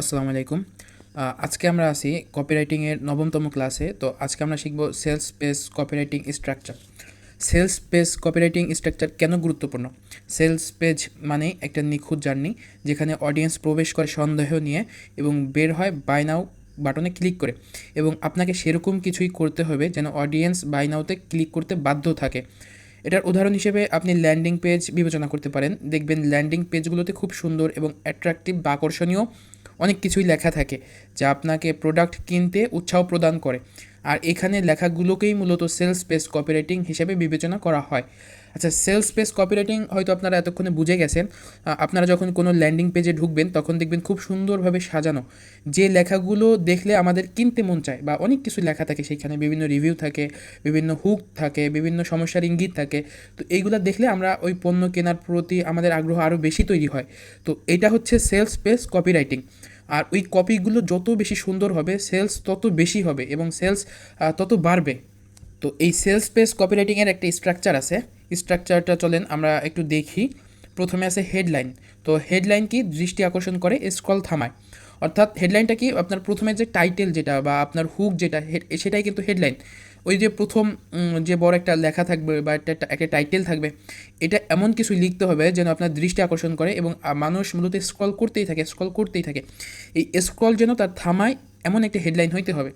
আসসালামু আলাইকুম। আজকে আমরা আছি কপিরাইটিংয়ের নবমতম ক্লাসে। তো আজকে আমরা শিখব sales page copywriting structure. Sales page copywriting structure কেন গুরুত্বপূর্ণ? সেলস পেজ মানে একটা নিখুঁত জার্নি, যেখানে অডিয়েন্স প্রবেশ করে সন্দেহ নিয়ে এবং বের হয় বাই নাও বাটনে ক্লিক করে, এবং আপনাকে সেরকম কিছুই করতে হবে যেন অডিয়েন্স বাই নাওতে ক্লিক করতে বাধ্য থাকে। এটার উদাহরণ হিসেবে আপনি ল্যান্ডিং পেজ বিবেচনা করতে পারেন। দেখবেন ল্যান্ডিং পেজগুলোতে খুব সুন্দর এবং অ্যাট্রাকটিভ বা আকর্ষণীয় অনেক কিছুই লেখা থাকে, যা আপনাকে প্রোডাক্ট কিনতে উৎসাহ প্রদান করে। আর এখানে লেখাগুলোকেই মূলত সেলস পেজ কপিরাইটিং হিসেবে বিবেচনা করা হয়। আচ্ছা, সেলস পেজ কপিরাইটিং হয়তো আপনারা এতক্ষণে বুঝে গেছেন। আপনারা যখন কোনো ল্যান্ডিং পেজে ঢুকবেন তখন দেখবেন খুব সুন্দরভাবে সাজানো, যে লেখাগুলো দেখলে আমাদের কিনতে মন চায়, বা অনেক কিছু লেখা থাকে সেখানে, বিভিন্ন রিভিউ থাকে, বিভিন্ন হুক থাকে, বিভিন্ন সমস্যার ইঙ্গিত থাকে। তো এইগুলো দেখলে আমরা ওই পণ্য কেনার প্রতি আমাদের আগ্রহ আরও বেশি তৈরি হয়। তো এটা হচ্ছে সেলস পেজ কপিরাইটিং। আর ওই কপিগুলো যত বেশি সুন্দর হবে, সেলস তত বেশি হবে এবং সেলস তত বাড়বে। তো এই সেলস পেজ কপিরাইটিংয়ের একটা স্ট্রাকচার আছে। স্ট্রাকচারটা চলেন আমরা একটু দেখি। প্রথমে আছে হেডলাইন। তো হেডলাইন কি দৃষ্টি আকর্ষণ করে, স্ক্রল থামায়। অর্থাৎ হেডলাইনটা কি, আপনার প্রথমে যে টাইটেল যেটা বা আপনার হুক যেটা, সেটাই কিন্তু হেডলাইন। ওই যে প্রথম যে বড় একটা লেখা থাকবে বা একটা টাইটেল থাকবে, এটা এমন কিছু লিখতে হবে যেন আপনার দৃষ্টি আকর্ষণ করে এবং মানুষ মূলত স্ক্রল করতেই থাকে। এই স্ক্রল যেন তার থামায়, এমন একটা হেডলাইন হইতে হবে।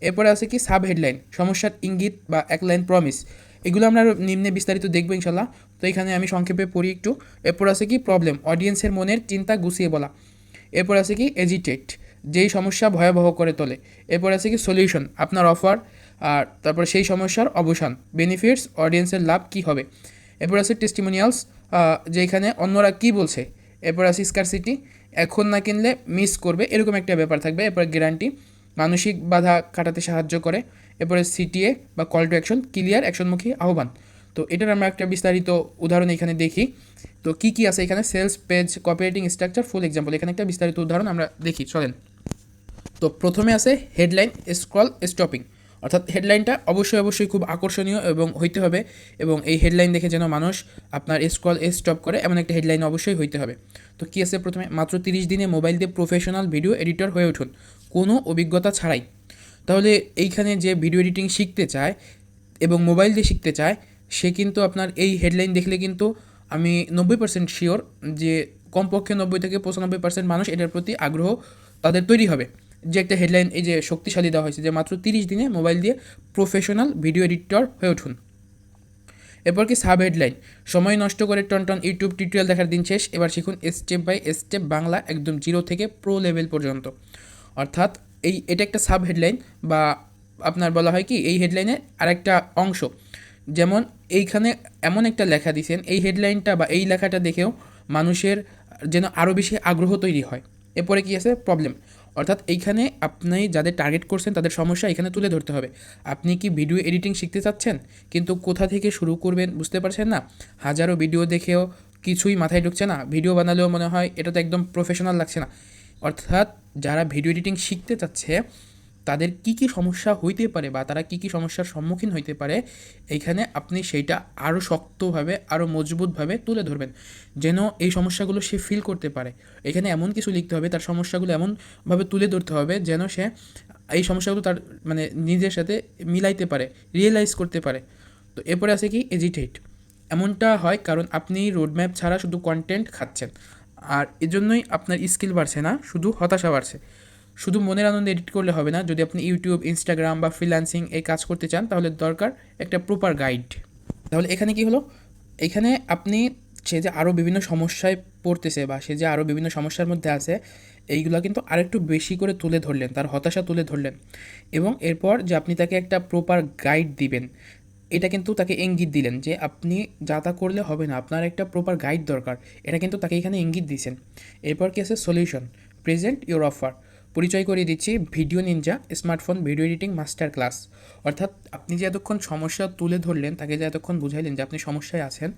এরপরে আছে কি সাব হেডলাইন, সমস্যার ইঙ্গিত বা এক লাইন প্রমিস। এগুলো আমরা আরও নিম্নে বিস্তারিত দেখবো ইনশাল্লাহ। তো এখানে আমি সংক্ষেপে পড়ি একটু। এরপর আছে কি প্রবলেম, অডিয়েন্সের মনের চিন্তা গুছিয়ে বলা। এরপর আছে কি এজিটেট, যেই সমস্যা ভয়াবহ করে তোলে। এরপর আছে কি সলিউশন, আপনার অফার, আর তারপর সেই সমস্যার অবসান। বেনিফিটস, অডিয়েন্সের লাভ কী হবে। এরপর আছে টেস্টিমোনিয়ালস, যেখানে অন্যরা কী বলছে। এরপর আছে স্কারসিটি, এখন না কিনলে মিস করবে, এরকম একটা ব্যাপার থাকবে। এরপর গ্যারান্টি, মানসিক বাধা কাটাতে সাহায্য করে। এরপরে সিটিএ বা কল টু অ্যাকশন, ক্লিয়ার অ্যাকশনমুখী আহ্বান। তো এটার আমরা একটা বিস্তারিত উদাহরণ এখানে দেখি। তো কী কী আছে এখানে, সেলস পেজ কপিরাইটিং স্ট্রাকচার ফুল এক্সাম্পল, এখানে একটা বিস্তারিত উদাহরণ আমরা দেখি, চলেন। তো প্রথমে আছে হেডলাইন স্ক্রল স্টপিং। অর্থাৎ হেডলাইনটা অবশ্যই খুব আকর্ষণীয় এবং হইতে হবে, এবং এই হেডলাইন দেখে যেন মানুষ আপনার স্ক্রল স্টপ করে, এমন একটা হেডলাইন অবশ্যই হইতে হবে। তো কী আছে প্রথমে, মাত্র 30 দিনে মোবাইল দিয়ে প্রফেশনাল ভিডিও এডিটর হয়ে উঠুন কোনো অভিজ্ঞতা ছাড়াই। তাহলে এইখানে যে ভিডিও এডিটিং শিখতে চায় এবং মোবাইল দিয়ে শিখতে চায়, সে কিন্তু আপনার এই হেডলাইন দেখলে কিন্তু আমি 90% শিওর যে কমপক্ষে 90 থেকে 95% মানুষ এটার প্রতি আগ্রহ তাদের তৈরি হবে। যে একটা হেডলাইন এই যে শক্তিশালী দেওয়া হয়েছে, যে মাত্র 30 দিনে মোবাইল দিয়ে প্রফেশনাল ভিডিও এডিটর হয়ে উঠুন। এরপর কি সাব হেডলাইন, সময় নষ্ট করে টন ইউটিউব টিউটোরিয়াল দেখার দিন শেষ, এবার শিখুন স্টেপ বাই স্টেপ বাংলা, একদম জিরো থেকে প্রো লেভেল পর্যন্ত। অর্থাৎ এটা একটা সাব হেডলাইন, বা আপনার বলা হয় কি এই হেডলাইনের আরেকটা অংশ। যেমন এইখানে এমন একটা লেখা দিয়েছেন, এই হেডলাইনটা বা এই লেখাটা দেখেও মানুষের যেন আরও বেশি আগ্রহ তৈরি হয়। এরপরে কি আছে প্রবলেম, অর্থাৎ এইখানে আপনি যাদের টার্গেট করছেন তাদের সমস্যা এখানে তুলে ধরতে হবে। আপনি কি ভিডিও এডিটিং শিখতে চাচ্ছেন কিন্তু কোথা থেকে শুরু করবেন বুঝতে পারছেন না, হাজারো ভিডিও দেখেও কিছুই মাথায় ঢুকছে না, ভিডিও বানালেও মনে হয় এটা তো একদম প্রফেশনাল লাগছে না। অর্থাৎ যারা ভিডিও এডিটিং শিখতে চাচ্ছে তাদের কি কি সমস্যা হইতে পারে বা তারা কি কি সমস্যার সম্মুখীন হইতে পারে, এইখানে আপনি সেইটা আরও শক্তভাবে আরও মজবুতভাবে তুলে ধরবেন, যেন এই সমস্যাগুলো সে ফিল করতে পারে। এখানে এমন কিছু লিখতে হবে, তার সমস্যাগুলো এমনভাবে তুলে ধরতে হবে যেন সে এই সমস্যাগুলো তার মানে নিজের সাথে মিলাইতে পারে, রিয়েলাইজ করতে পারে। তো এরপরে আছে কি এজিটেট, এমনটা হয় কারণ আপনি রোডম্যাপ ছাড়া শুধু কন্টেন্ট খাচ্ছেন, আর এজন্যই আপনার স্কিল বাড়ছে না, শুধু হতাশা বাড়ছে। শুধু মনের আনন্দে এডিট করলে হবে না, যদি আপনি ইউটিউব, ইনস্টাগ্রাম বা ফ্রিল্যান্সিং এই কাজ করতে চান তাহলে দরকার একটা প্রপার গাইড। তাহলে এখানে কি হলো, এখানে আপনি সে যে আরও বিভিন্ন সমস্যায় পড়তেছে বা সে যে আরও বিভিন্ন সমস্যার মধ্যে আছে, এইগুলো কিন্তু আরেকটু বেশি করে তুলে ধরলেন, তার হতাশা তুলে ধরলেন, এবং এরপর যে আপনি তাকে একটা প্রপার গাইড দিবেন, এটা কিন্তু তাকে ইঙ্গিত দিলেন যে আপনি যা তা করলে হবে না, আপনার একটা প্রপার গাইড দরকার, এটা কিন্তু তাকে এখানে ইঙ্গিত দিয়েছেন। এরপর কি আছে সলিউশন, প্রেজেন্ট ইউর অফার, পরিচয় করিয়ে দিচ্ছি video Ninja smartphone video editing master class. অর্থাৎ আপনি যে এতক্ষণ সমস্যা তুলে ধরলেন, তাকে যে এতক্ষণ বুঝাইলেন যে আপনি সমস্যায় আছেন,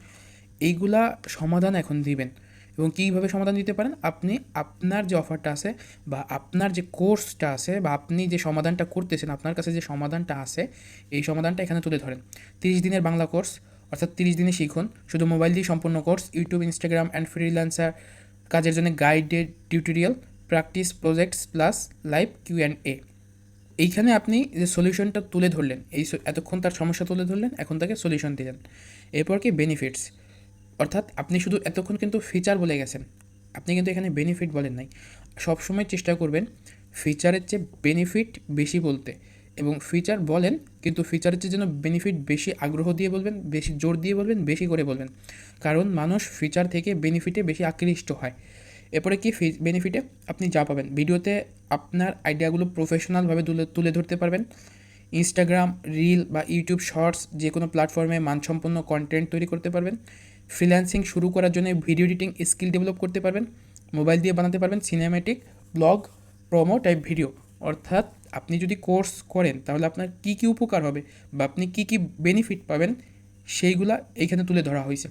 এইগুলা সমাধান এখন দিবেন। এবং কীভাবে সমাধান দিতে পারেন, আপনি আপনার যে অফারটা আছে বা আপনার যে কোর্সটা আছে বা আপনি যে সমাধানটা করতেছেন, আপনার কাছে যে সমাধানটা আছে, এই সমাধানটা এখানে তুলে ধরেন। 30 দিনের বাংলা কোর্স, অর্থাৎ 30 দিনে শিখুন শুধু মোবাইল দিয়ে সম্পূর্ণ course, YouTube, Instagram and freelancer কাজের জন্য guided tutorial, practice projects plus live Q&A। এইখানে আপনি যে সলিউশনটা তুলে ধরলেন, এতক্ষণ তার সমস্যা তুলে ধরলেন, এখন তাকে সলিউশন দিলেন। এরপর কি বেনিফিটস, অর্থাৎ আপনি শুধু এতক্ষণ কিন্তু ফিচার বলে গেছেন, আপনি কিন্তু এখানে বেনিফিট বলেন নাই। সবসময় চেষ্টা করবেন ফিচারের চেয়ে বেনিফিট বেশি বলতে, এবং ফিচার বলেন কিন্তু ফিচারের চেয়ে যেন বেনিফিট বেশি আগ্রহ দিয়ে বলবেন, বেশি জোর দিয়ে বলবেন, বেশি করে বলবেন, কারণ মানুষ ফিচার থেকে বেনিফিটে বেশি আকৃষ্ট হয়। এরপরে কি বেনিফিটে আপনি যা পাবেন, ভিডিওতে আপনার আইডিয়াগুলো প্রফেশনালভাবে তুলে ধরতে পারবেন। ইনস্টাগ্রাম রিল বা ইউটিউব শর্টস যে কোনো প্ল্যাটফর্মে মানসম্পন্ন কন্টেন্ট তৈরি করতে পারবেন। ফ্রিল্যান্সিং শুরু করার জন্য ভিডিও এডিটিং স্কিল ডেভেলপ করতে পারবেন। মোবাইল দিয়ে বানাতে পারবেন cinematic, blog, promo type video. অর্থাৎ আপনি যদি কোর্স করেন তাহলে আপনার কী কী উপকার হবে বা আপনি কী কী বেনিফিট পাবেন সেইগুলা এইখানে তুলে ধরা হয়েছে।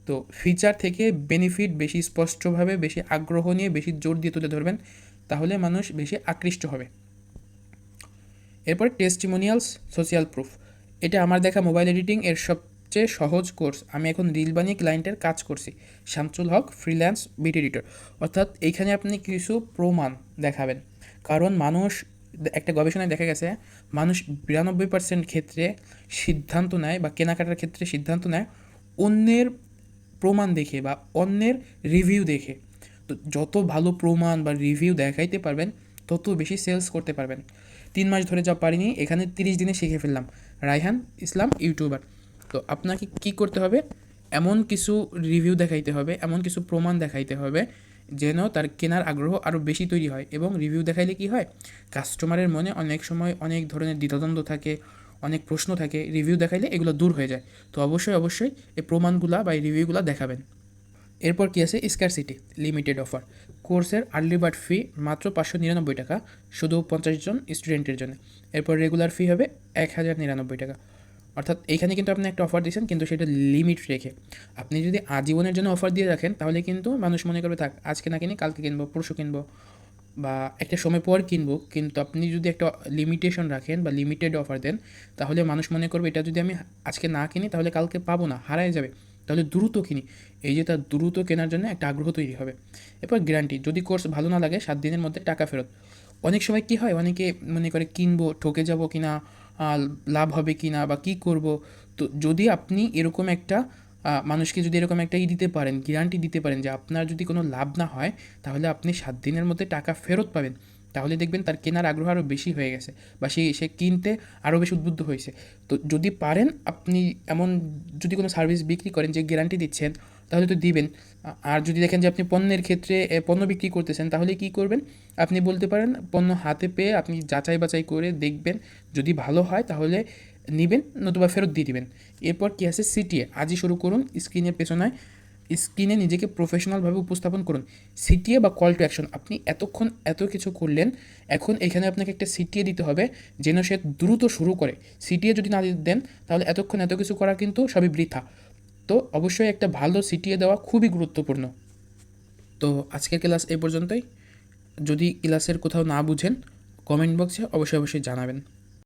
তো ফিচার থেকে বেনিফিট বেশি স্পষ্টভাবে, বেশি আগ্রহ নিয়ে, বেশি জোর দিয়ে তুলে ধরবেন, তাহলে মানুষ বেশি আকৃষ্ট হবে। এরপরে টেস্টিমোনিয়ালস, সোশ্যাল প্রুফ। এটা আমার দেখা মোবাইল এডিটিং এর সবচেয়ে সহজ কোর্স। আমি এখন রিল বানিয়ে ক্লায়েন্টের কাজ করছি। শামসুল হক, ফ্রিল্যান্স বিট এডিটর। অর্থাৎ এইখানে আপনি কিছু প্রমাণ দেখাবেন, কারণ মানুষ, একটা গবেষণায় দেখা গেছে মানুষ 92% ক্ষেত্রে সিদ্ধান্ত নেয় বা কেনাকাটার ক্ষেত্রে সিদ্ধান্ত নেয় অন্যের প্রমাণ দেখে বা অন্যের রিভিউ দেখে। তো যত ভালো প্রমাণ বা রিভিউ দেখাইতে পারবেন তত বেশি সেলস করতে পারবেন। 3 মাস ধরে যা পারিনি এখানে 30 দিনে শিখে ফেললাম। রায়হান ইসলাম, ইউটিউবার। তো আপনাকে কি করতে হবে, এমন কিছু রিভিউ দেখাইতে হবে, এমন কিছু প্রমাণ দেখাইতে হবে যেন তার কেনার আগ্রহ আরও বেশি তৈরি হয়। এবং রিভিউ দেখাইলে কি হয়, কাস্টমারের মনে অনেক সময় অনেক ধরনের দ্বিধাদ্বন্দ্ব থাকে, অনেক প্রশ্ন থাকে, রিভিউ দেখাইলে এগুলো দূর হয়ে যায়। তো অবশ্যই এই প্রমাণগুলা বা এই রিভিউগুলো দেখাবেন। এরপর কি আছে, স্কারসিটি, লিমিটেড অফার। কোর্সের আর্লি বার্ড ফি মাত্র 599 টাকা, শুধু 50 জন স্টুডেন্টের জন্য। এরপর রেগুলার ফি হবে 1099 টাকা। অর্থাৎ এইখানে কিন্তু আপনি একটা অফার দিয়েছেন, কিন্তু সেটা লিমিট রেখে। আপনি যদি আজীবনের জন্য অফার দিয়ে রাখেন তাহলে কিন্তু মানুষ মনে করবে থাক আজকে না কিনি কালকে কিনবো, পরশু কিনবো, বা একটা সময় পর কিনবো। কিন্তু আপনি যদি একটা লিমিটেশন রাখেন বা লিমিটেড অফার দেন, তাহলে মানুষ মনে করবে এটা যদি আমি আজকে না কিনি তাহলে কালকে পাবো না, হারায় যাবে, তাহলে দ্রুত কিনি। এই যে তার দ্রুত কেনার জন্য একটা আগ্রহ তৈরি হবে। এরপর গ্যারান্টি, যদি কোর্স ভালো না লাগে 7 দিনের মধ্যে টাকা ফেরত। অনেক সময় কি হয়, অনেকে মনে করে কিনবো, ঠকে যাব কিনা, লাভ হবে কিনা বা কী করব। তো যদি আপনি এরকম একটা মানুষকে যদি এরকম একটা দিতে পারেন, গ্যারান্টি দিতে পারেন যে আপনার যদি কোনো লাভ না হয় তাহলে আপনি 7 দিনের মধ্যে টাকা ফেরত পাবেন, তাহলে দেখবেন তার কেনার আগ্রহ আরও বেশি হয়ে গেছে বা সে কিনতে আরও বেশি উদ্বুদ্ধ হয়েছে। তো যদি পারেন আপনি এমন যদি কোনো সার্ভিস বিক্রি করেন যে গ্যারান্টি দিচ্ছেন তাহলে তো দিবেন। আর যদি দেখেন যে আপনি পণ্যের ক্ষেত্রে পণ্য বিক্রি করতেছেন তাহলে কি করবেন, আপনি বলতে পারেন পণ্য হাতে পেয়ে আপনি যাচাই বাছাই করে দেখবেন, যদি ভালো হয় তাহলে নেবেন, নতুবা ফেরত দিয়ে দিবেন। এরপর কী আছে, সিটিএ। আজই শুরু করুন, স্ক্রিনে নিজেকে প্রফেশনালভাবে উপস্থাপন করুন। সিটিএ বা কল টু অ্যাকশন। আপনি এতক্ষণ এত কিছু করলেন, এখন এখানে আপনাকে একটা সিটিএ দিতে হবে যেন সে দ্রুত শুরু করে। সিটিএ যদি না দেন তাহলে এতক্ষণ এত কিছু করা কিন্তু সবই বৃথা। তো অবশ্যই একটা ভালো সিটিএ দেওয়া খুবই গুরুত্বপূর্ণ। তো আজকের ক্লাস এই পর্যন্তই। যদি ক্লাসের কোথাও না বুঝেন কমেন্ট বক্সে অবশ্যই জানাবেন।